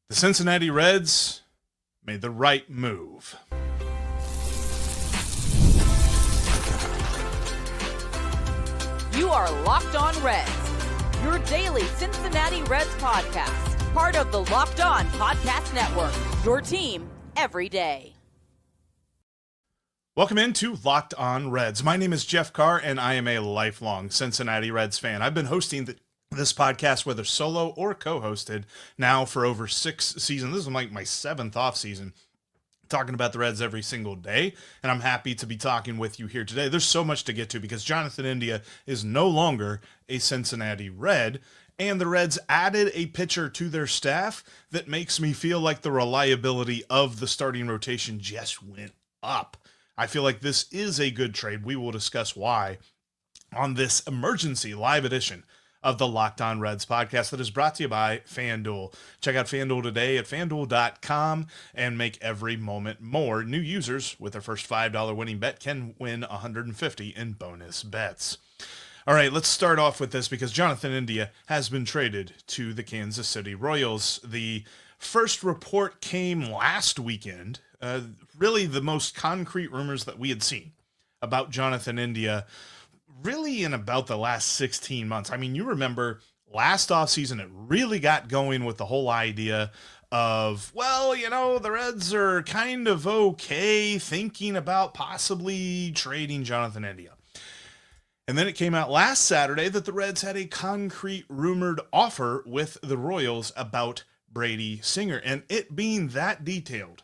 The Cincinnati Reds made the right move. You are Locked On Reds, your daily Cincinnati Reds podcast, part of the Locked On Podcast Network, your team every day. Welcome into Locked On Reds. My name is Jeff Carr, and I am a lifelong Cincinnati Reds fan. I've been hosting this podcast, whether solo or co-hosted, now for over 6 seasons. This is like my 7th off season, talking about the Reds every single day, and I'm happy to be talking with you here today. There's so much to get to because Jonathan India is no longer a Cincinnati Red, and the Reds added a pitcher to their staff that makes me feel like the reliability of the starting rotation just went up. I feel like this is a good trade. We will discuss why on this emergency live edition of the Locked On Reds podcast that is brought to you by FanDuel. Check out FanDuel today at FanDuel.com and make every moment more. New users with their first $5 winning bet can win $150 in bonus bets. All right, let's start off with this because Jonathan India has been traded to the Kansas City Royals. The first report came last weekend, really the most concrete rumors that we had seen about Jonathan India really in about the last 16 months. I mean, you remember last offseason, it really got going with the whole idea of, well, you know, the Reds are kind of okay thinking about possibly trading Jonathan India. And then it came out last Saturday that the Reds had a concrete rumored offer with the Royals about Brady Singer. And it being that detailed,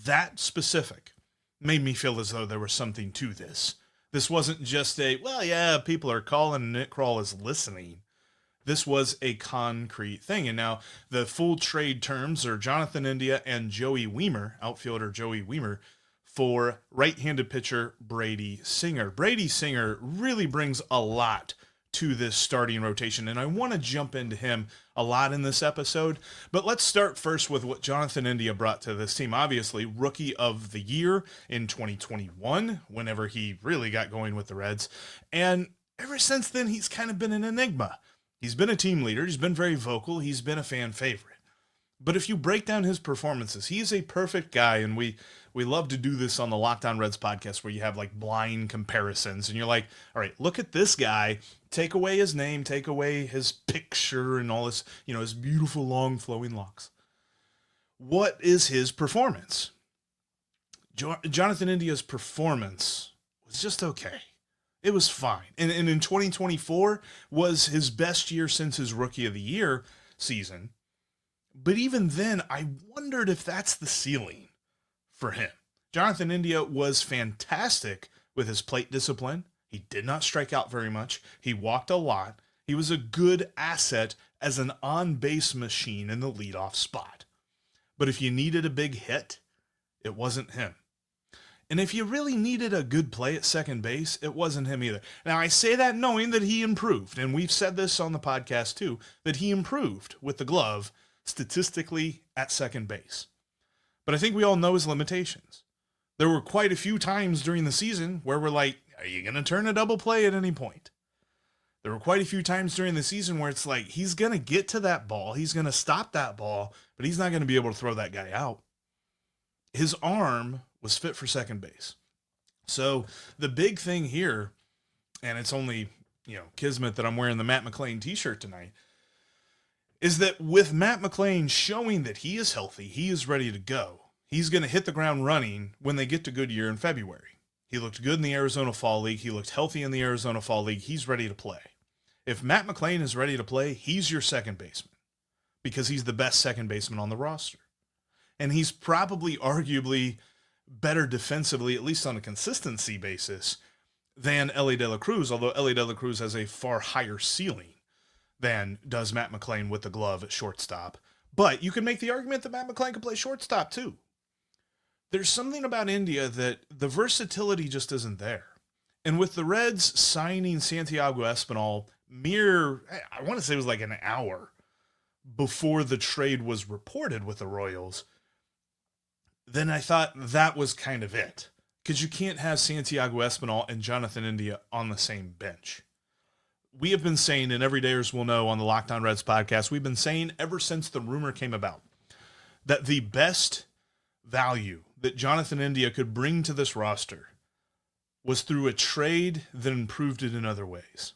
that specific, made me feel as though there was something to this. This wasn't just a, well, yeah, people are calling and Nick Kroll is listening. This was a concrete thing. And now the full trade terms are Jonathan India and Joey Wiemer, outfielder Joey Wiemer, for right-handed pitcher Brady Singer. Brady Singer really brings a lot to this starting rotation, and I want to jump into him a lot in this episode, but let's start first with what Jonathan India brought to this team. Obviously, Rookie of the Year in 2021, whenever he really got going with the Reds, and ever since then, he's kind of been an enigma. He's been a team leader, he's been very vocal, he's been a fan favorite. But if you break down his performances, he's a perfect guy, and we love to do this on the Locked On Reds podcast where you have like blind comparisons, and you're like, all right, look at this guy, take away his name, take away his picture and all this, you know, his beautiful long flowing locks. What is his performance? Jonathan India's performance was just okay. It was fine. And in 2024 was his best year since his Rookie of the Year season. But even then, I wondered if that's the ceiling for him. Jonathan India was fantastic with his plate discipline. He did not strike out very much. He walked a lot. He was a good asset as an on-base machine in the leadoff spot. But if you needed a big hit, it wasn't him. And if you really needed a good play at second base, it wasn't him either. Now, I say that knowing that he improved, and we've said this on the podcast too, that he improved with the glove statistically at second base. But I think we all know his limitations. There were quite a few times during the season where we're like, are you going to turn a double play at any point? There were quite a few times during the season where it's like, he's going to get to that ball, he's going to stop that ball, but he's not going to be able to throw that guy out. His arm was fit for second base. So the big thing here, and it's only, kismet that I'm wearing the Matt McLain t-shirt tonight, is that with Matt McLain showing that he is healthy, he is ready to go, he's going to hit the ground running when they get to Goodyear in February. He looked good in the Arizona Fall League. He looked healthy in the Arizona Fall League. He's ready to play. If Matt McLain is ready to play, he's your second baseman because he's the best second baseman on the roster. And he's probably arguably better defensively, at least on a consistency basis, than Elly De La Cruz, although Elly De La Cruz has a far higher ceiling than does Matt McLain with the glove at shortstop. But you can make the argument that Matt McLain can play shortstop too. There's something about India that the versatility just isn't there. And with the Reds signing Santiago Espinal I want to say it was like an hour before the trade was reported with the Royals, then I thought that was kind of it. Because you can't have Santiago Espinal and Jonathan India on the same bench. We have been saying, and everydayers will know on the Locked On Reds podcast, we've been saying ever since the rumor came about that the best value that Jonathan India could bring to this roster was through a trade that improved it in other ways.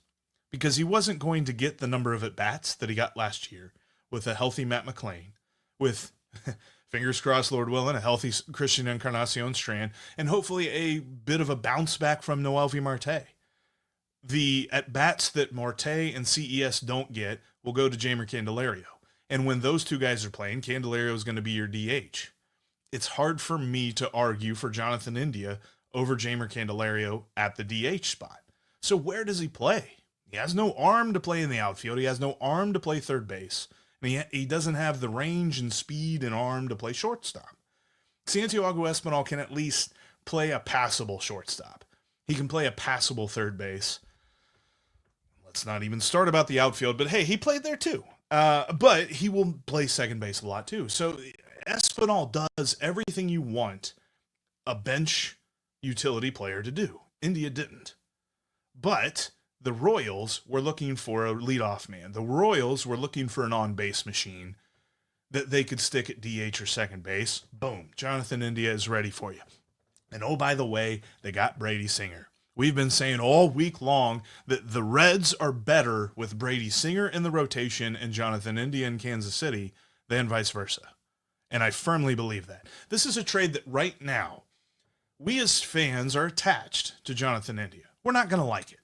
Because he wasn't going to get the number of at-bats that he got last year with a healthy Matt McLain, with, fingers crossed, Lord willing, a healthy Christian Encarnacion Strand, and hopefully a bit of a bounce back from Noelvi Marte. The at-bats that Marte and CES don't get will go to Jeimer Candelario. And when those two guys are playing, Candelario is going to be your DH. It's hard for me to argue for Jonathan India over Jeimer Candelario at the DH spot. So where does he play? He has no arm to play in the outfield. He has no arm to play third base. And he doesn't have the range and speed and arm to play shortstop. Santiago Espinal can at least play a passable shortstop. He can play a passable third base. Let's not even start about the outfield, but hey, he played there too. But he will play second base a lot too. So Espinal does everything you want a bench utility player to do. India didn't. But the Royals were looking for a leadoff man. The Royals were looking for an on-base machine that they could stick at DH or second base. Boom. Jonathan India is ready for you. And oh, by the way, they got Brady Singer. We've been saying all week long that the Reds are better with Brady Singer in the rotation and Jonathan India in Kansas City than vice versa. And I firmly believe that. This is a trade that right now, we as fans are attached to Jonathan India. We're not going to like it.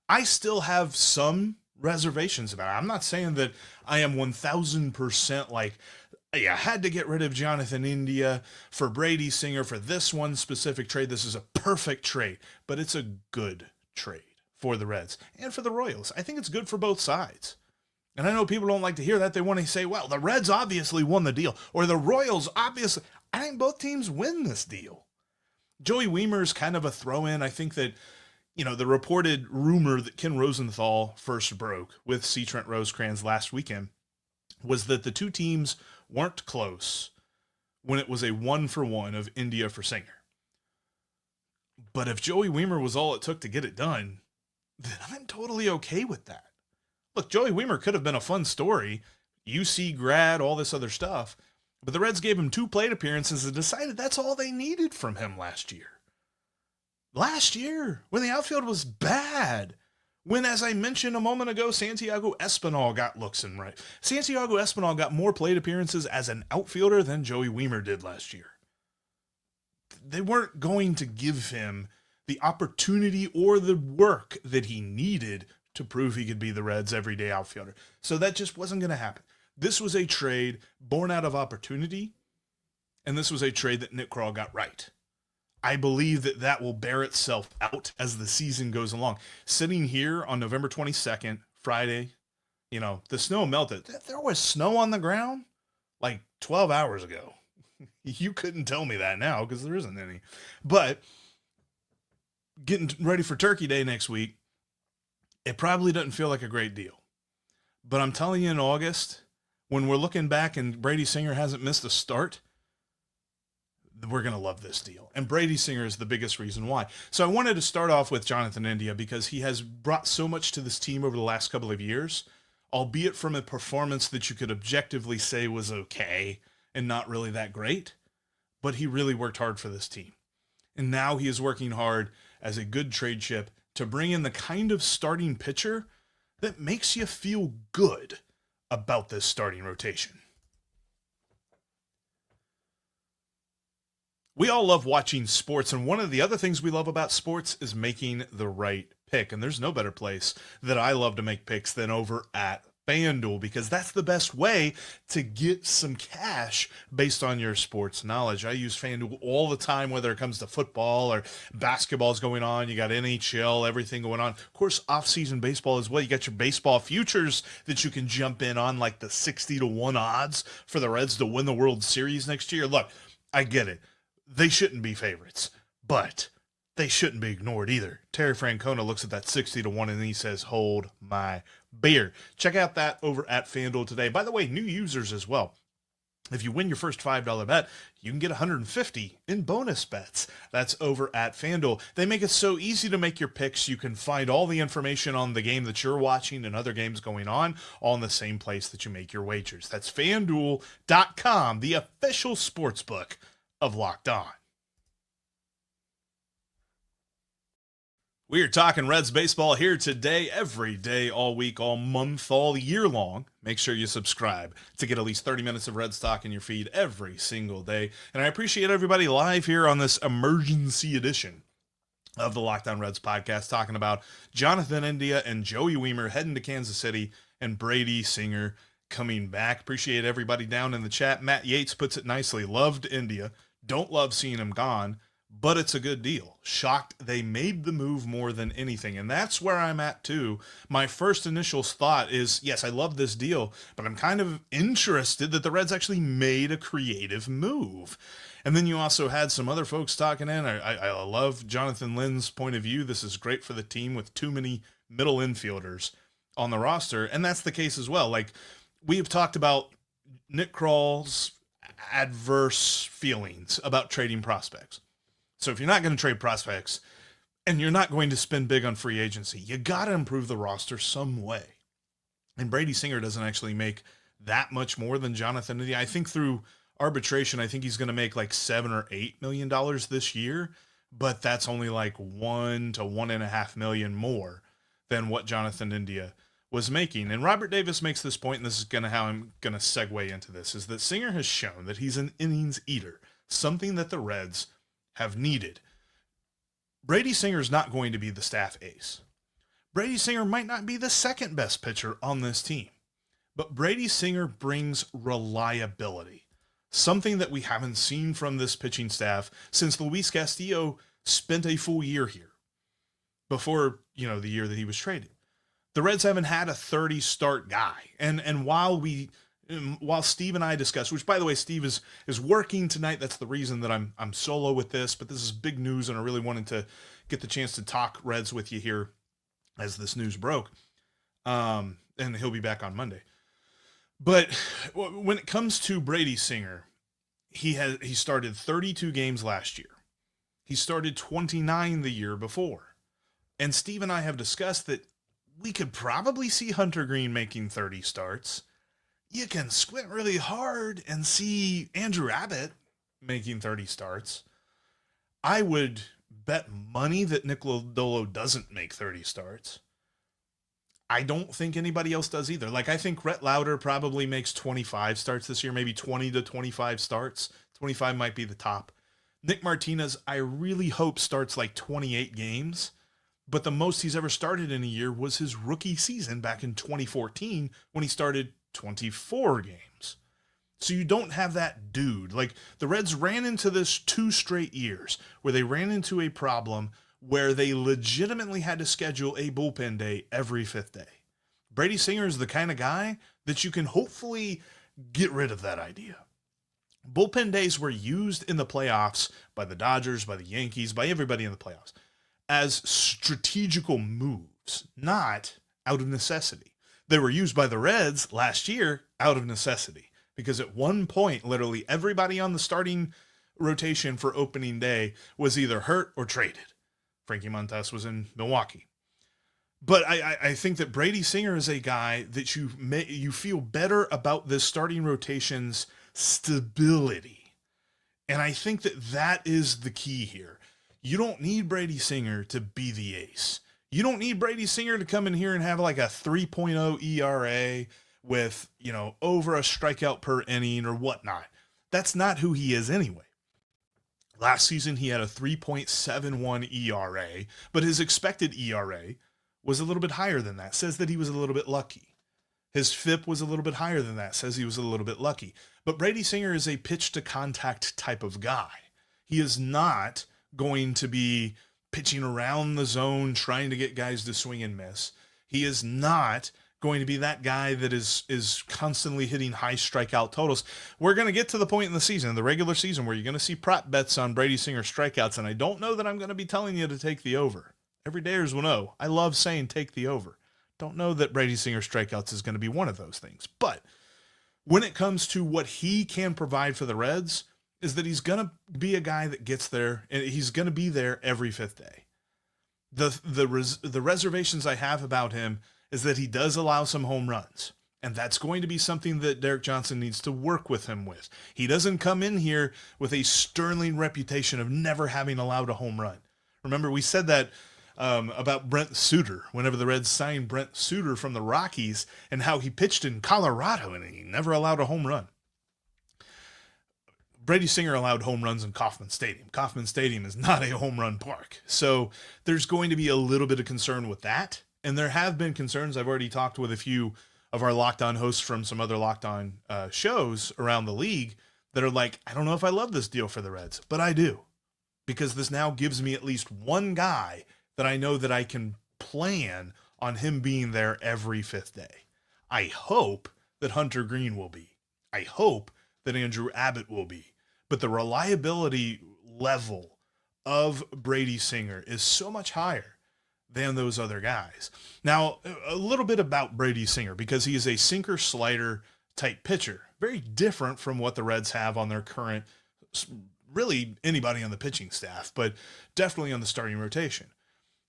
I still have some reservations about it. I'm not saying that I am 1,000% like, yeah, I had to get rid of Jonathan India for Brady Singer for this one specific trade. This is a perfect trade, but it's a good trade for the Reds and for the Royals. I think it's good for both sides. And I know people don't like to hear that. They want to say, well, the Reds obviously won the deal, or the Royals obviously. I think both teams win this deal. Joey Wiemer's kind of a throw-in. I think that, you know, the reported rumor that Ken Rosenthal first broke with C. Trent Rosecrans last weekend was that the two teams weren't close when it was a 1-for-1 of India for Singer. But if Joey Wiemer was all it took to get it done, then I'm totally okay with that. Look, Joey Wiemer could have been a fun story, UC grad, all this other stuff, but the Reds gave him 2 plate appearances and decided that's all they needed from him last year. Last year, when the outfield was bad, when, as I mentioned a moment ago, Santiago Espinal got looks and right. Santiago Espinal got more plate appearances as an outfielder than Joey Wiemer did last year. They weren't going to give him the opportunity or the work that he needed to prove he could be the Reds' everyday outfielder. So that just wasn't going to happen. This was a trade born out of opportunity, and this was a trade that Nick Krall got right. I believe that that will bear itself out as the season goes along. Sitting here on November 22nd, Friday, you know, the snow melted. There was snow on the ground like 12 hours ago. You couldn't tell me that now because there isn't any. But getting ready for Turkey Day next week, it probably doesn't feel like a great deal. But I'm telling you, in August, when we're looking back and Brady Singer hasn't missed a start, we're going to love this deal. And Brady Singer is the biggest reason why. So I wanted to start off with Jonathan India because he has brought so much to this team over the last couple of years, albeit from a performance that you could objectively say was okay and not really that great. But he really worked hard for this team. And now he is working hard as a good trade chip to bring in the kind of starting pitcher that makes you feel good about this starting rotation. We all love watching sports, and one of the other things we love about sports is making the right pick. And there's no better place that I love to make picks than over at FanDuel, because that's the best way to get some cash based on your sports knowledge. I use FanDuel all the time, whether it comes to football or basketball's going on. You got NHL, everything going on. Of course, off-season baseball as well. You got your baseball futures that you can jump in on, like the 60-1 odds for the Reds to win the World Series next year. Look, I get it. They shouldn't be favorites, but they shouldn't be ignored either. Terry Francona looks at that 60-1 and he says, hold my beer. Check out that over at FanDuel today. By the way, new users as well. If you win your first $5 bet, you can get $150 in bonus bets. That's over at FanDuel. They make it so easy to make your picks. You can find all the information on the game that you're watching and other games going on all in the same place that you make your wagers. That's FanDuel.com, the official sportsbook of Locked On. We are talking Reds baseball here today, every day, all week, all month, all year long. Make sure you subscribe to get at least 30 minutes of Reds talk in your feed every single day. And I appreciate everybody live here on this emergency edition of the Locked On Reds podcast, talking about Jonathan India and Joey Wiemer heading to Kansas City and Brady Singer coming back. Appreciate everybody down in the chat. Matt Yates puts it nicely. Loved India. Don't love seeing him gone, but it's a good deal. Shocked they made the move more than anything. And that's where I'm at too. My first initial thought is, yes, I love this deal, but I'm kind of interested that the Reds actually made a creative move. And then you also had some other folks talking in. I love Jonathan Lynn's point of view. This is great for the team with too many middle infielders on the roster. And that's the case as well. Like, we have talked about Nick Krall's adverse feelings about trading prospects. So if you're not going to trade prospects and you're not going to spend big on free agency, you got to improve the roster some way. And Brady Singer doesn't actually make that much more than Jonathan India. I think through arbitration, I think he's going to make like $7 or $8 million this year, but that's only like $1 to $1.5 million more than what Jonathan India was making. And Robert Davis makes this point, and this is how I'm going to segue into this, is that Singer has shown that he's an innings eater, something that the Reds have needed. Brady Singer is not going to be the staff ace. Brady Singer might not be the second best pitcher on this team, but Brady Singer brings reliability, something that we haven't seen from this pitching staff since Luis Castillo spent a full year here before, the year that he was traded. The Reds haven't had a 30 start guy. And while Steve and I discussed, which by the way, Steve is working tonight. That's the reason that I'm solo with this, but this is big news. And I really wanted to get the chance to talk Reds with you here as this news broke. And he'll be back on Monday. But when it comes to Brady Singer, he started 32 games last year. He started 29 the year before. And Steve and I have discussed that we could probably see Hunter Green making 30 starts. You can squint really hard and see Andrew Abbott making 30 starts. I would bet money that Nick Lodolo doesn't make 30 starts. I don't think anybody else does either. Like, I think Rhett Lauder probably makes 25 starts this year, maybe 20 to 25 starts. 25 might be the top. Nick Martinez, I really hope starts like 28 games. But the most he's ever started in a year was his rookie season back in 2014 when he started 24 games. So you don't have that dude. Like, the Reds ran into this 2 straight years where they ran into a problem where they legitimately had to schedule a bullpen day every 5th day. Brady Singer is the kind of guy that you can hopefully get rid of that idea. Bullpen days were used in the playoffs by the Dodgers, by the Yankees, by everybody in the playoffs as strategical moves, not out of necessity. They were used by the Reds last year out of necessity, because at one point, literally everybody on the starting rotation for opening day was either hurt or traded. Frankie Montas was in Milwaukee. But I think that Brady Singer is a guy that you feel better about this starting rotation's stability. And I think that is the key here. You don't need Brady Singer to be the ace. You don't need Brady Singer to come in here and have like a 3.0 ERA with, over a strikeout per inning or whatnot. That's not who he is anyway. Last season, he had a 3.71 ERA, but his expected ERA was a little bit higher than that. Says that he was a little bit lucky. His FIP was a little bit higher than that. Says he was a little bit lucky. But Brady Singer is a pitch to contact type of guy. He is not going to be pitching around the zone, trying to get guys to swing and miss. He is not going to be that guy that is constantly hitting high strikeout totals. We're going to get to the point in the season, the regular season, where you're going to see prop bets on Brady Singer strikeouts, and I don't know that I'm going to be telling you to take the over. Everydayers will know. I love saying take the over. Don't know that Brady Singer strikeouts is going to be one of those things. But when it comes to what he can provide for the Reds is that he's going to be a guy that gets there, and he's going to be there every fifth day. The reservations I have about him is that he does allow some home runs. And that's going to be something that Derek Johnson needs to work with him with. He doesn't come in here with a sterling reputation of never having allowed a home run. Remember, we said that about Brent Suter, whenever the Reds signed Brent Suter from the Rockies, and how he pitched in Colorado and he never allowed a home run. Brady Singer allowed home runs in Kauffman Stadium. Kauffman Stadium is not a home run park. So there's going to be a little bit of concern with that. And there have been concerns. I've already talked with a few of our Locked On hosts from some other Locked On shows around the league that are like, I don't know if I love this deal for the Reds, but I do. Because this now gives me at least one guy that I know that I can plan on him being there every fifth day. I hope that Hunter Green will be. I hope that Andrew Abbott will be. But the reliability level of Brady Singer is so much higher than those other guys. Now, a little bit about Brady Singer, because he is a sinker slider type pitcher. Very different from what the Reds have on their current, really anybody on the pitching staff, but definitely on the starting rotation.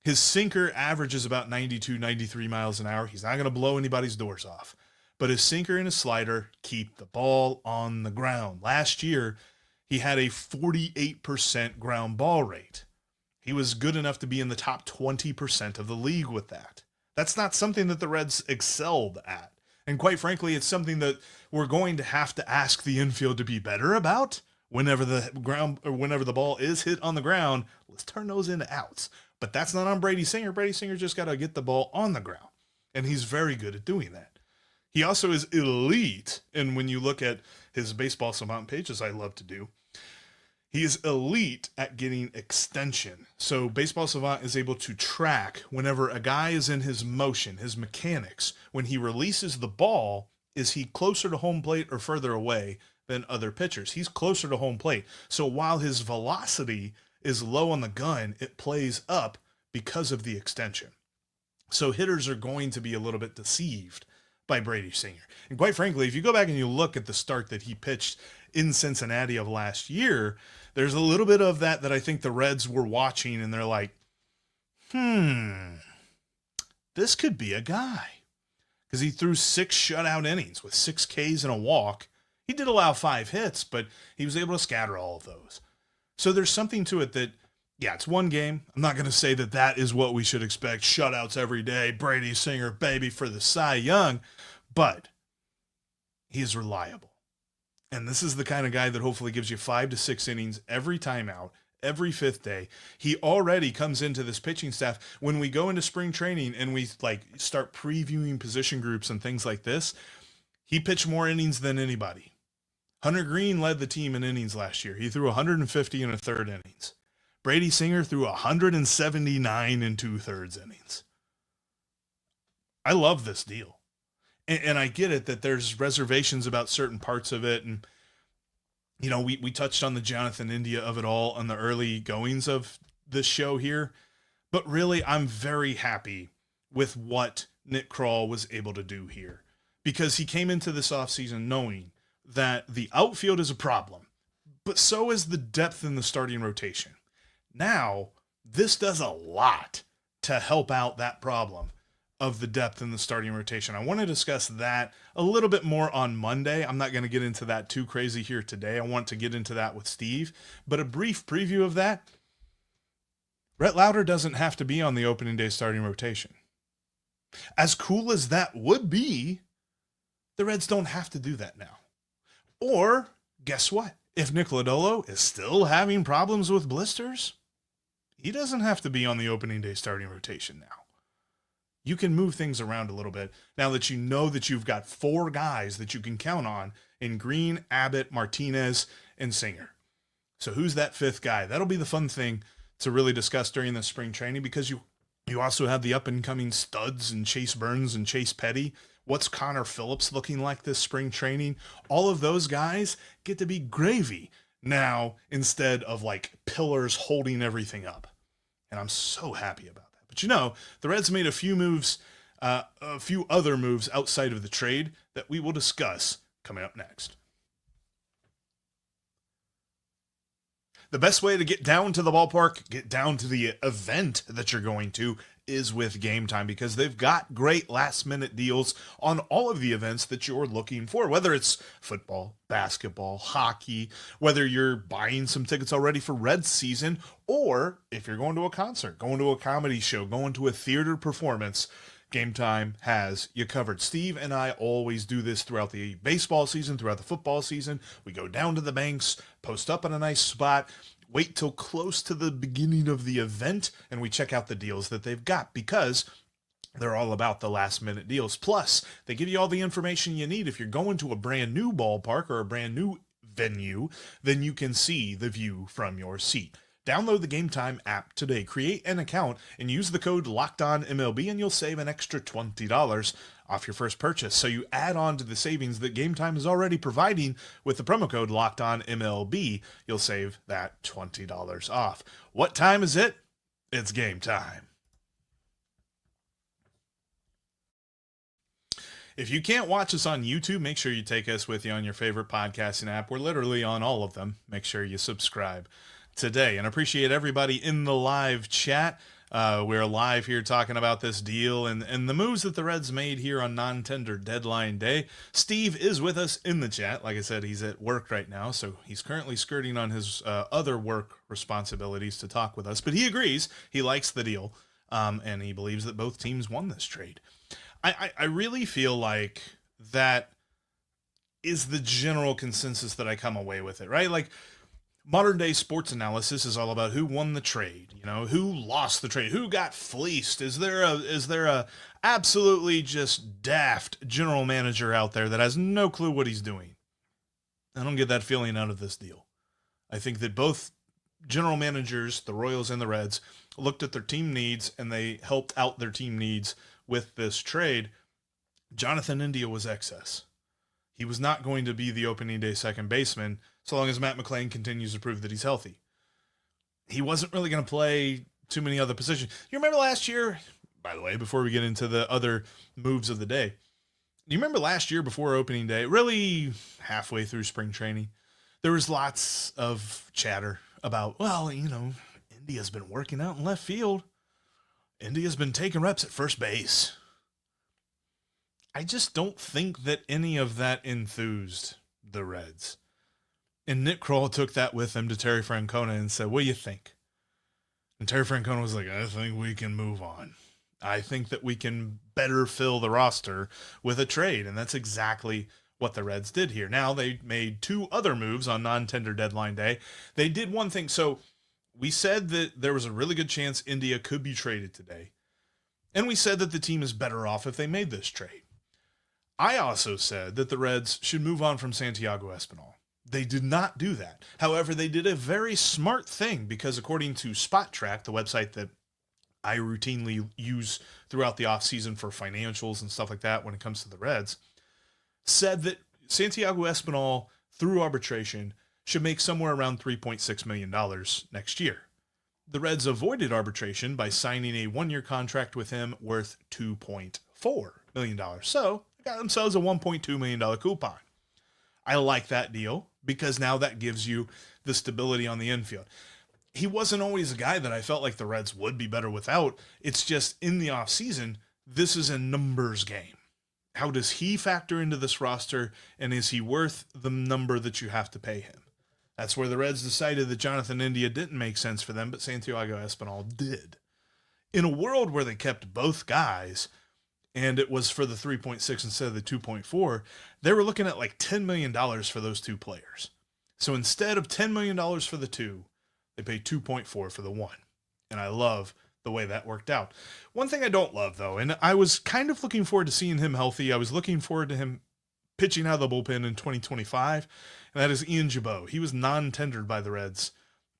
His sinker averages about 92, 93 miles an hour. He's not going to blow anybody's doors off. But his sinker and his slider keep the ball on the ground. Last year, he had a 48% ground ball rate. He was good enough to be in the top 20% of the league with that. That's not something that the Reds excelled at. And quite frankly, it's something that we're going to have to ask the infield to be better about whenever the ball is hit on the ground. Let's turn those into outs. But that's not on Brady Singer. Brady Singer just got to get the ball on the ground. And he's very good at doing that. He also is elite. And when you look at his Baseball Savant page, as I love to do, he is elite at getting extension. So Baseball Savant is able to track whenever a guy is in his motion, his mechanics, when he releases the ball, is he closer to home plate or further away than other pitchers? He's closer to home plate. So while his velocity is low on the gun, it plays up because of the extension. So hitters are going to be a little bit deceived by Brady Singer. And quite frankly, if you go back and you look at the start that he pitched in Cincinnati of last year, there's a little bit of that I think the Reds were watching and they're like, this could be a guy. Because he threw 6 shutout innings with 6 Ks and a walk. He did allow 5 hits, but he was able to scatter all of those. So there's something to it that, yeah, it's one game. I'm not going to say that is what we should expect. Shutouts every day. Brady Singer, baby, for the Cy Young. But he is reliable. And this is the kind of guy that hopefully gives you 5 to 6 innings every time out, every fifth day. He already comes into this pitching staff. When we go into spring training and we start previewing position groups and things like this, he pitched more innings than anybody. Hunter Green led the team in innings last year. He threw 150 and a third innings. Brady Singer threw 179 and 2/3 innings. I love this deal. And I get it that there's reservations about certain parts of it. And, you know, we touched on the Jonathan India of it all on the early goings of this show here. But really, I'm very happy with what Nick Krall was able to do here. Because he came into this offseason knowing that the outfield is a problem. But so is the depth in the starting rotation. Now, this does a lot to help out that problem of the depth in the starting rotation. I want to discuss that a little bit more on Monday. I'm not going to get into that too crazy here today. I want to get into that with Steve, but a brief preview of that. Brett Lauder doesn't have to be on the opening day starting rotation. As cool as that would be, the Reds don't have to do that now. Or, guess what? If Nick Lodolo is still having problems with blisters, he doesn't have to be on the opening day starting rotation now. You can move things around a little bit now that you know that you've got 4 guys that you can count on in Green, Abbott, Martinez, and Singer. So who's that 5th guy? That'll be the fun thing to really discuss during the spring training, because you also have the up-and-coming studs and Chase Burns and Chase Petty. What's Connor Phillips looking like this spring training? All of those guys get to be gravy now instead of pillars holding everything up. And I'm so happy about that. But, you know, the Reds made a few other moves outside of the trade that we will discuss coming up next. The best way to get down to the ballpark, get down to the event that you're going to, is with Gametime, because they've got great last-minute deals on all of the events that you're looking for, whether it's football, basketball, hockey, whether you're buying some tickets already for Reds season, or if you're going to a concert, going to a comedy show, going to a theater performance. Gametime has you covered. Steve and I always do this throughout the baseball season, throughout the football season. We go down to the banks, post up in a nice spot, wait till close to the beginning of the event, and we check out the deals that they've got, because they're all about the last minute deals. Plus, they give you all the information you need. If you're going to a brand new ballpark or a brand new venue, then you can see the view from your seat. Download the Gametime app today, create an account, and use the code LOCKEDONMLB, and you'll save an extra $20 off your first purchase. So you add on to the savings that Gametime is already providing with the promo code LOCKEDONMLB. You'll save that $20 off. What time is it? It's Gametime. If you can't watch us on YouTube, make sure you take us with you on your favorite podcasting app. We're literally on all of them. Make sure you subscribe today, and appreciate everybody in the live chat. We're live here talking about this deal and the moves that the Reds made here on non-tender deadline day. Steve is with us in the chat. Like I said, he's at work right now, so he's currently skirting on his other work responsibilities to talk with us, but he agrees. He likes the deal, and he believes that both teams won this trade. I really feel like that is the general consensus that I come away with it, right? Like, modern day sports analysis is all about who won the trade, who lost the trade, who got fleeced. Is there a absolutely just daft general manager out there that has no clue what he's doing? I don't get that feeling out of this deal. I think that both general managers, the Royals and the Reds, looked at their team needs, and they helped out their team needs with this trade. Jonathan India was excess. He was not going to be the opening day second baseman so long as Matt McClain continues to prove that he's healthy. He wasn't really going to play too many other positions. You remember last year, by the way, before we get into the other moves of the day, you remember last year before opening day, really halfway through spring training, there was lots of chatter about, well, India's been working out in left field. India's been taking reps at first base. I just don't think that any of that enthused the Reds. And Nick Kroll took that with him to Terry Francona and said, what do you think? And Terry Francona was like, I think we can move on. I think that we can better fill the roster with a trade. And that's exactly what the Reds did here. Now, they made two other moves on non-tender deadline day. They did one thing. So we said that there was a really good chance India could be traded today. And we said that the team is better off if they made this trade. I also said that the Reds should move on from Santiago Espinal. They did not do that. However, they did a very smart thing, because according to Spot Track, the website that I routinely use throughout the offseason for financials and stuff like that when it comes to the Reds, said that Santiago Espinal, through arbitration, should make somewhere around $3.6 million next year. The Reds avoided arbitration by signing a one-year contract with him worth $2.4 million. So they got themselves a $1.2 million coupon. I like that deal, because now that gives you the stability on the infield. He wasn't always a guy that I felt like the Reds would be better without. It's just in the offseason, this is a numbers game. How does he factor into this roster, and is he worth the number that you have to pay him? That's where the Reds decided that Jonathan India didn't make sense for them, but Santiago Espinal did. In a world where they kept both guys, and it was for the 3.6 instead of the 2.4, they were looking at like $10 million for those two players. So instead of $10 million for the two, they paid 2.4 for the one. And I love the way that worked out. One thing I don't love, though, and I was kind of looking forward to seeing him healthy. I was looking forward to him pitching out of the bullpen in 2025, and that is Ian Gibaut. He was non-tendered by the Reds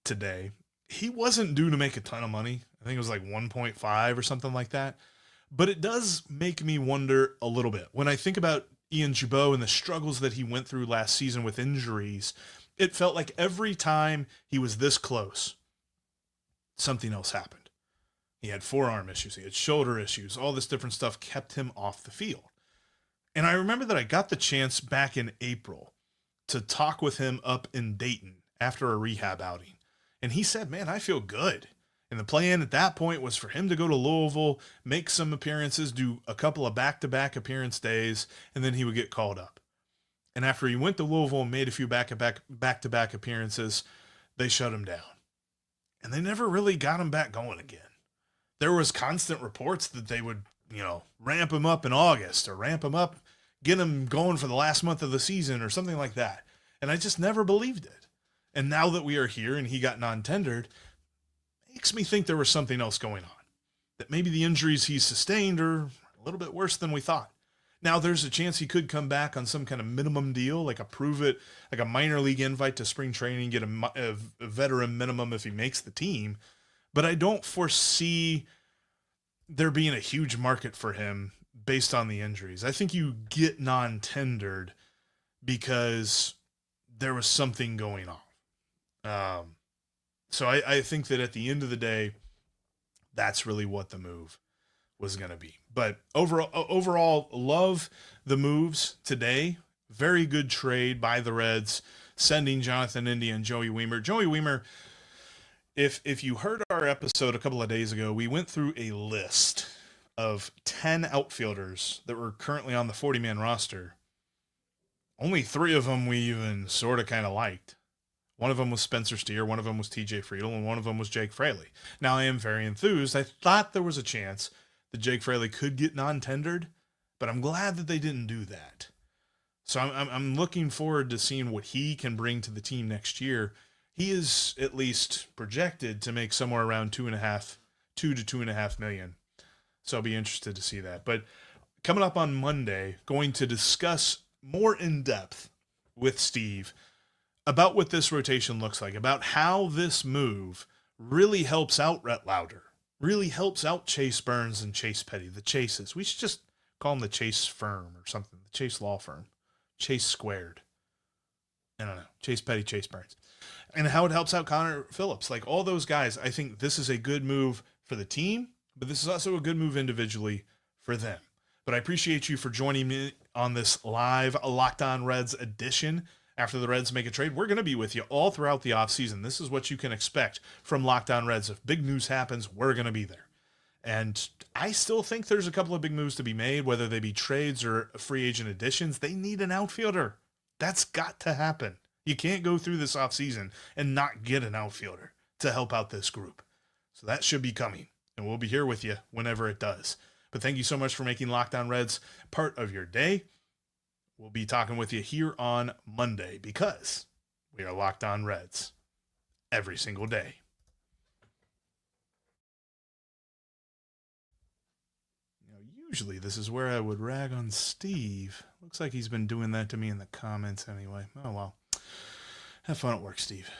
today. He wasn't due to make a ton of money. I think it was like 1.5 or something like that. But it does make me wonder a little bit. When I think about Ian Gibaut and the struggles that he went through last season with injuries, it felt like every time he was this close, something else happened. He had forearm issues, he had shoulder issues, all this different stuff kept him off the field. And I remember that I got the chance back in April to talk with him up in Dayton after a rehab outing. And he said, man, I feel good. And the plan at that point was for him to go to Louisville, make some appearances, do a couple of back-to-back appearance days, and then he would get called up. And after he went to Louisville and made a few back-to-back appearances, they shut him down. And they never really got him back going again. There was constant reports that they would, ramp him up in August or ramp him up, get him going for the last month of the season or something like that. And I just never believed it. And now that we are here and he got non-tendered, makes me think there was something else going on. That maybe the injuries he sustained are a little bit worse than we thought. Now there's a chance he could come back on some kind of minimum deal, like a minor league invite to spring training, get a veteran minimum if he makes the team. But I don't foresee there being a huge market for him based on the injuries. I think you get non-tendered because there was something going on. So I think that at the end of the day, that's really what the move was going to be. But overall, love the moves today. Very good trade by the Reds, sending Jonathan India and Joey Wiemer. Joey Wiemer, if you heard our episode a couple of days ago, we went through a list of 10 outfielders that were currently on the 40-man roster. Only 3 of them we even sort of kind of liked. One of them was Spencer Steer, one of them was TJ Friedl, and one of them was Jake Fraley. Now, I am very enthused. I thought there was a chance that Jake Fraley could get non-tendered, but I'm glad that they didn't do that. So I'm looking forward to seeing what he can bring to the team next year. He is at least projected to make somewhere around $2 to $2.5 million. So I'll be interested to see that. But coming up on Monday, going to discuss more in depth with Steve about what this rotation looks like, about how this move really helps out Rhett Lauder, really helps out Chase Burns and Chase Petty, the Chases. We should just call them the Chase firm or something, the Chase law firm, Chase squared. I don't know, Chase Petty, Chase Burns. And how it helps out Connor Phillips. Like all those guys, I think this is a good move for the team, but this is also a good move individually for them. But I appreciate you for joining me on this live Locked On Reds edition. After the Reds make a trade, we're going to be with you all throughout the offseason. This is what you can expect from Locked On Reds. If big news happens, we're going to be there. And I still think there's a couple of big moves to be made, whether they be trades or free agent additions. They need an outfielder. That's got to happen. You can't go through this offseason and not get an outfielder to help out this group. So that should be coming, and we'll be here with you whenever it does. But thank you so much for making Locked On Reds part of your day. We'll be talking with you here on Monday because we are Locked On Reds every single day. Usually this is where I would rag on Steve. Looks like he's been doing that to me in the comments anyway. Oh well. Have fun at work, Steve.